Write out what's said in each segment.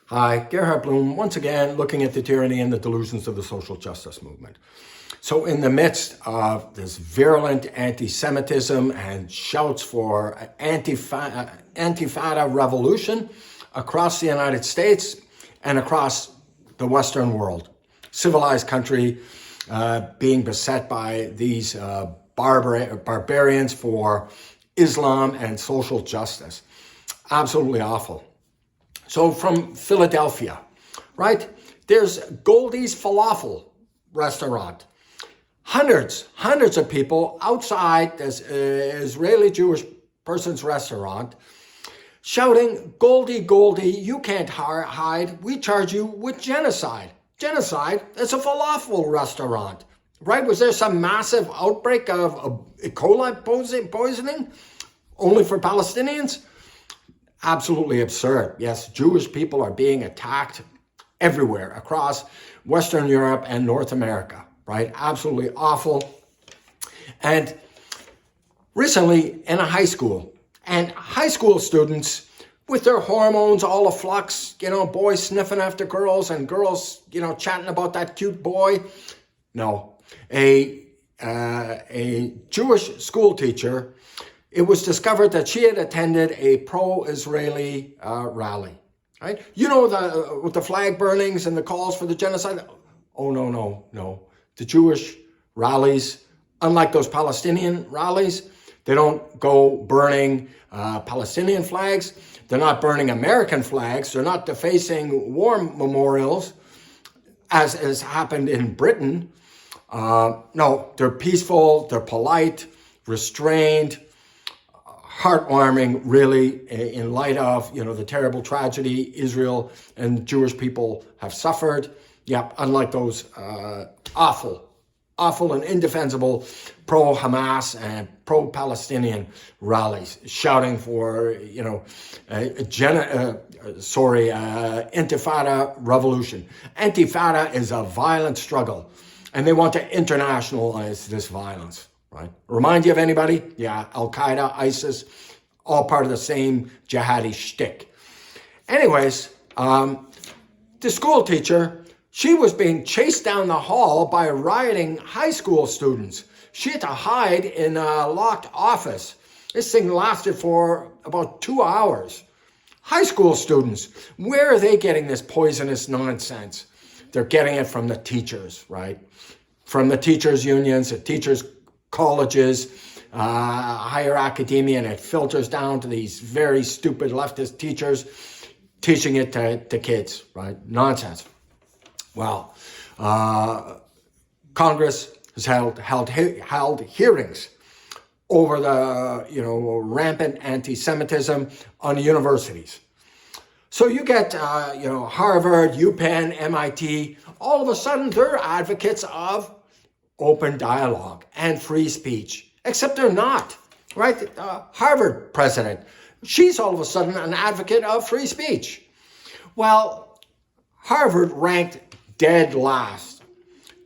Hi, Gerhard Bloom, once again looking at the tyranny and the delusions of the social justice movement. So in the midst of this virulent anti-Semitism and shouts for Antifada revolution across the United States and across the Western world, civilized country being beset by these barbarians for Islam and social justice. Absolutely awful. So from Philadelphia, right? There's Goldie's Falafel restaurant. Hundreds of people outside this Israeli Jewish person's restaurant shouting, Goldie, Goldie, you can't hide. We charge you with genocide. Genocide? It's a falafel restaurant, right? Was there some massive outbreak of E. coli poisoning only for Palestinians? Absolutely absurd. Yes, Jewish people are being attacked everywhere across Western Europe and North America, right? Absolutely awful. And recently in a high school, and high school students with their hormones all aflux, boys sniffing after girls and girls, chatting about that cute boy. No, a Jewish school teacher, it was discovered that she had attended a pro-Israeli rally, right? With the flag burnings and the calls for the genocide. Oh, no. The Jewish rallies, unlike those Palestinian rallies, they don't go burning Palestinian flags. They're not burning American flags. They're not defacing war memorials, as has happened in Britain. No, they're peaceful, they're polite, restrained, heartwarming, really, in light of, the terrible tragedy Israel and Jewish people have suffered. Yep, unlike those awful and indefensible pro-Hamas and pro-Palestinian rallies shouting for, Intifada revolution. Intifada is a violent struggle, and they want to internationalize this violence. Right? Remind you of anybody? Yeah, Al-Qaeda, ISIS, all part of the same jihadi shtick. Anyways, the school teacher, she was being chased down the hall by rioting high school students. She had to hide in a locked office. This thing lasted for about 2 hours. High school students, where are they getting this poisonous nonsense? They're getting it from the teachers, right? From the teachers' unions, the teachers' colleges, higher academia, and it filters down to these very stupid leftist teachers teaching it to kids, right? Nonsense. Well, Congress has held hearings over the rampant anti-Semitism on universities. So you get Harvard, UPenn, MIT. All of a sudden, they're advocates of open dialogue and free speech, except they're not, right? Harvard president, she's all of a sudden an advocate of free speech. Well, Harvard ranked dead last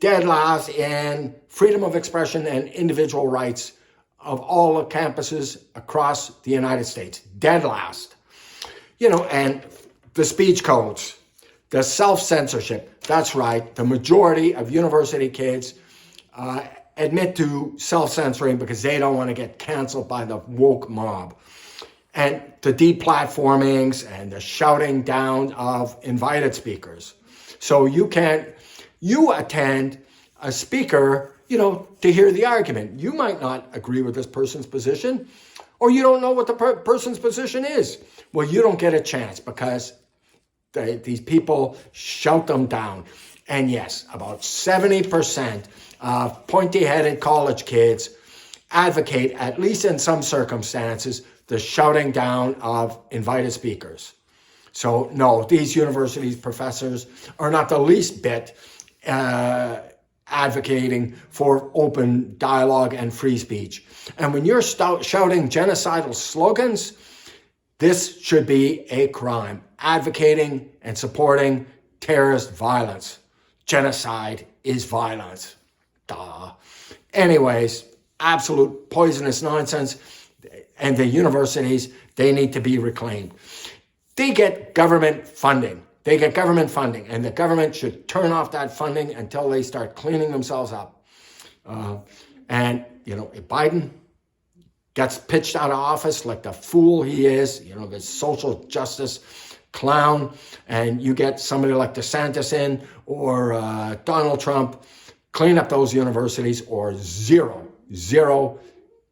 in freedom of expression and individual rights of all the campuses across the United States, dead last. And the speech codes, the self-censorship, that's right, the majority of university kids admit to self-censoring because they don't want to get canceled by the woke mob. And the deplatformings and the shouting down of invited speakers. So you attend a speaker, to hear the argument. You might not agree with this person's position, or you don't know what the person's position is. Well, you don't get a chance because these people shout them down. And yes, about 70% of pointy-headed college kids advocate, at least in some circumstances, the shouting down of invited speakers. So no, these universities professors are not the least bit advocating for open dialogue and free speech. And when you're shouting genocidal slogans, this should be a crime. Advocating and supporting terrorist violence. Genocide is violence. Duh. Anyways, absolute poisonous nonsense. And the universities, they need to be reclaimed. They get government funding. They get government funding, and the government should turn off that funding until they start cleaning themselves up. And, you know, if Biden gets pitched out of office like the fool he is, you know, this social justice clown, and you get somebody like DeSantis in or Donald Trump, clean up those universities, or zero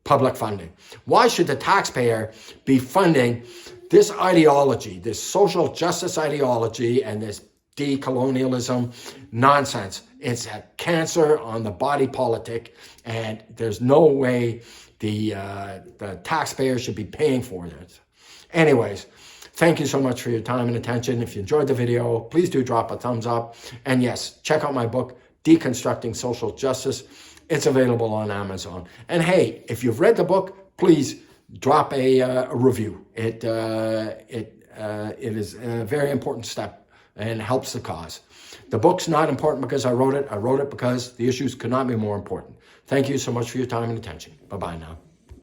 public funding. Why should the taxpayer be funding this ideology, this social justice ideology, and this decolonialism nonsense? It's a cancer on the body politic, and there's no way the taxpayer should be paying for this. Anyways, thank you so much for your time and attention. If you enjoyed the video, please do drop a thumbs up. And yes, check out my book, Deconstructing Social Justice. It's available on Amazon. And hey, if you've read the book, please drop a review. It is a very important step and helps the cause. The book's not important because I wrote it. I wrote it because the issues could not be more important. Thank you so much for your time and attention. Bye-bye now.